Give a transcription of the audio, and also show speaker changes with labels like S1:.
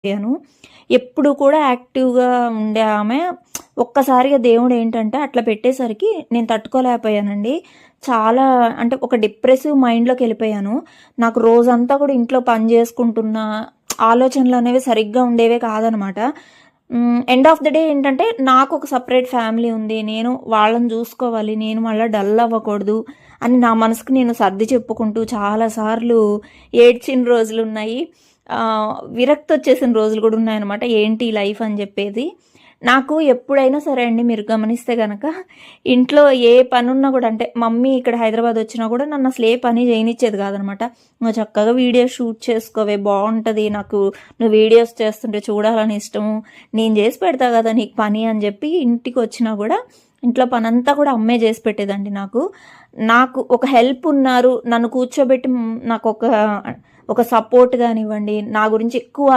S1: అయ్యాను. ఎప్పుడు కూడా యాక్టివ్‌గా ఉండే ఆమె ఒక్కసారిగా దేవుడు ఏంటంటే అట్లా పెట్టేసరికి నేను తట్టుకోలేకపోయానండి. చాలా అంటే ఒక డిప్రెసివ్ మైండ్‌లోకెళ్ళిపోయాను. నాకు రోజంతా కూడా ఇంట్లో పని చేసుకుంటున్నా, ఆలోచనలనేవి సరిగ్గా ఉండేవే కాదనమాట. ఎండ్ ఆఫ్ ద డే ఏంటంటే నాకు ఒక సెపరేట్ ఫ్యామిలీ ఉంది. నేను వాళ్ళని చూసుకోవాలి. నేను మళ్ళా డల్ అవ్వకూడదు అని నా మనసుకి నేను సర్ది చెప్పుకుంటూ చాలా సార్లు ఏడ్చిన రోజులున్నాయి. విరక్తొచ్చేసిన రోజులు గూడా ఉన్నాయన్నమాట. ఏంటి ఈ లైఫ్ అని జెప్పేది. నాకు ఎప్పుడైనా సరే అండి మీరు గమనిస్తే గనక ఇంట్లో ఏ పనున్నా గూడా అంటే మమ్మీ ఇక్కడ హైదరాబాద్ వచ్చినా గూడా నన్నసలు ఏ పని జేయనిచ్చేది గాదనమాట. "నువ్వు చక్కగా వీడియోస్ షూట్ చేసుకోవే బావుంటది. నాకు నువ్వు వీడియోస్ చేస్తుంటే చూడాలని ఇష్టము. నేను జేసి పెడతా గదా నీకు పని" అని జెప్పి ఇంటికొచ్చినా గూడా ఇంట్లో పనంతా కూడా అమ్మే జేసి పెట్టేదండి నాకు. నాకు ఒక హెల్ప్ ఉన్నారు. నన్ను కూర్చోబెట్టి నాకొక ఒక సపోర్ట్ గానివ్వండి, నా గురించి ఎక్కువ